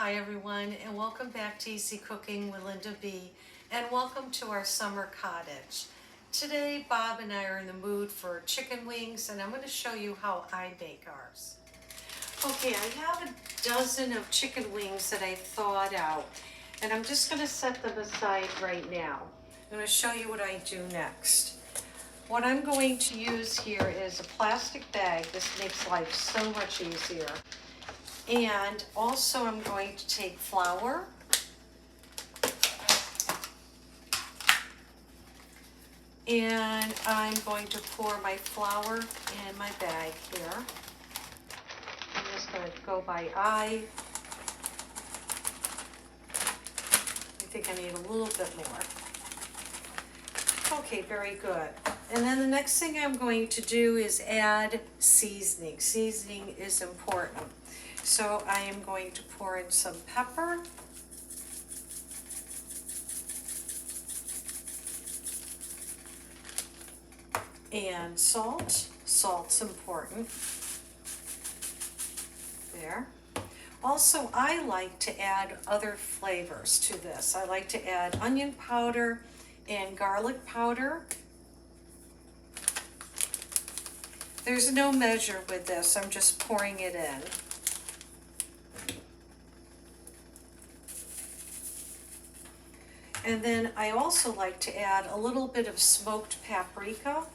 Hi everyone, and welcome back to Easy Cooking with Linda B, and welcome to our summer cottage. Today Bob and I are in the mood for chicken wings, and I'm going to show you how I make ours. Okay, I have a dozen of chicken wings that I thawed out, and I'm just going to set them aside right now. I'm going to show you what I do next. What I'm going to use here is a plastic bag. This makes life so much easier. And also I'm going to take flour, and I'm going to pour my flour in my bag here. I'm just going to go by eye. I think I need a little bit more. Okay, very good. And then the next thing I'm going to do is add seasoning. Seasoning is important. So I am going to pour in some pepper. And salt. Salt's important. There. Also, I like to add other flavors to this. I like to add onion powder and garlic powder. There's no measure with this. I'm just pouring it in. And then I also like to add a little bit of smoked paprika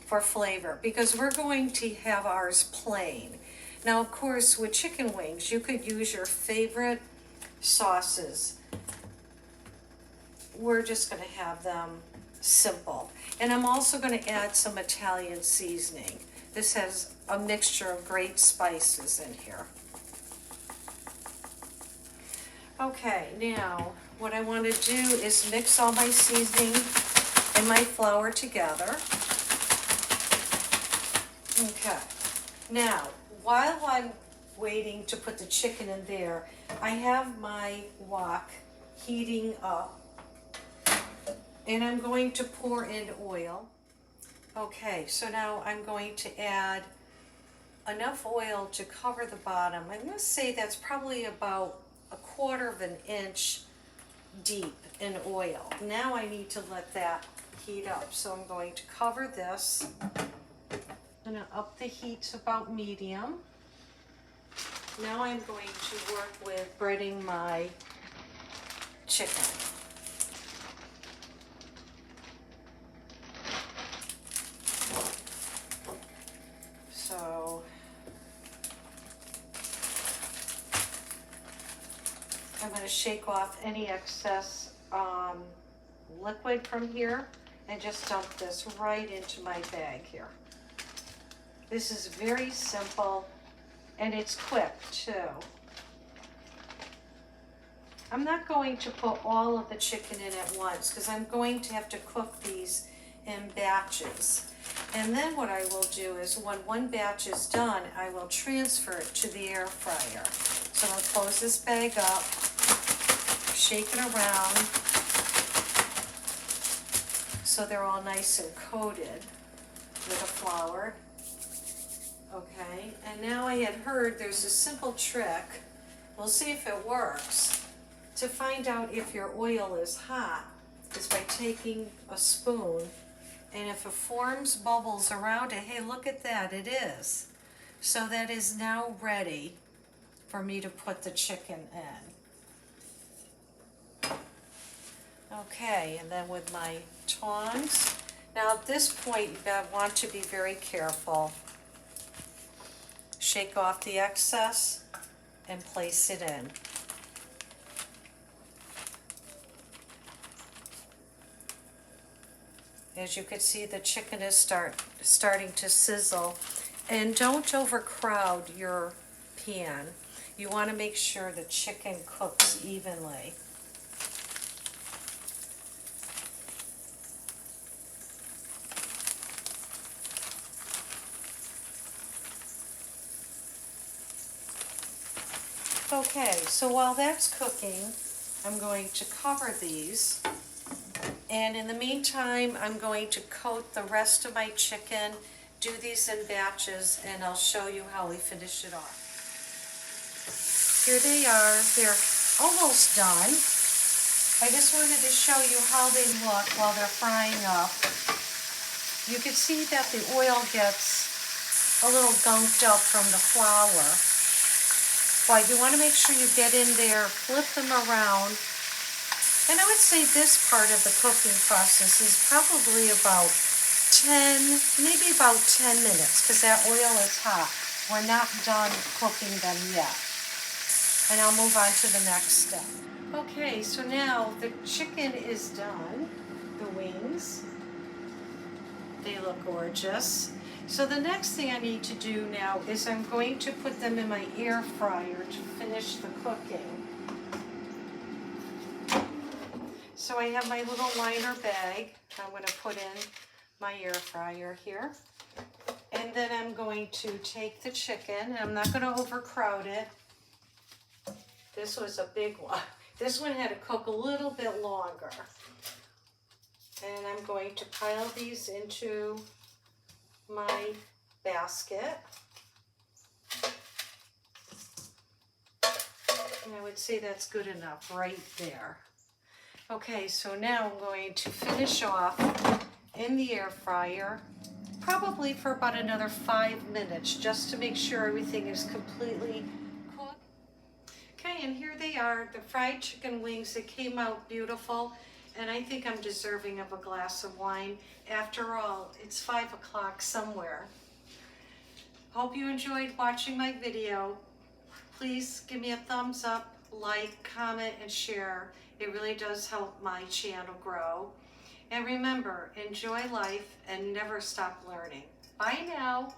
for flavor, because we're going to have ours plain. Now, of course, with chicken wings, you could use your favorite sauces. We're just going to have them simple. And I'm also going to add some Italian seasoning. This has a mixture of great spices in here. Okay, now what I want to do is mix all my seasoning and my flour together. Okay, now while I'm waiting to put the chicken in there, I have my wok heating up, and I'm going to pour in oil. Okay, so now I'm going to add enough oil to cover the bottom. I'm going to say that's probably about 1/4 of an inch deep in oil. Now I need to let that heat up. So I'm going to cover this. I'm going to up the heat to about medium. Now I'm going to work with breading my chicken. So I'm going to shake off any excess liquid from here and just dump this right into my bag here. This is very simple, and it's quick too. I'm not going to put all of the chicken in at once because I'm going to have to cook these in batches. And then what I will do is when one batch is done, I will transfer it to the air fryer. So I'm going to close this bag up, shake it around so they're all nice and coated with the flour. Okay, and now I had heard there's a simple trick, we'll see if it works, to find out if your oil is hot is by taking a spoon, and if it forms bubbles around it, hey, look at that, it is. So that is now ready for me to put the chicken in. Okay, and then with my tongs. Now at this point, you want to be very careful. Shake off the excess and place it in. As you can see, the chicken is starting to sizzle. And don't overcrowd your pan. You want to make sure the chicken cooks evenly. Okay, so while that's cooking, I'm going to cover these. And in the meantime, I'm going to coat the rest of my chicken, do these in batches, and I'll show you how we finish it off. here they are. They're almost done. I just wanted to show you how they look while they're frying up. You can see that the oil gets a little gunked up from the flour. But you want to make sure you get in there, flip them around. And I would say this part of the cooking process is probably about 10 minutes, because that oil is hot. We're not done cooking them yet. And I'll move on to the next step. Okay, so now the chicken is done, the wings. They look gorgeous. So the next thing I need to do now is I'm going to put them in my air fryer to finish the cooking. So I have my little liner bag I'm going to put in my air fryer here. And then I'm going to take the chicken. I'm not going to overcrowd it. This was a big one. This one had to cook a little bit longer. And I'm going to pile these into my basket. And I would say that's good enough right there. Okay, so now I'm going to finish off in the air fryer, probably for about another 5 minutes, just to make sure everything is completely cooked. Okay, and here they are, the fried chicken wings. They came out beautiful, and I think I'm deserving of a glass of wine. After all, it's 5 o'clock somewhere. Hope you enjoyed watching my video. Please give me a thumbs up, like, comment, and share. It really does help my channel grow. And remember, enjoy life and never stop learning. Bye now.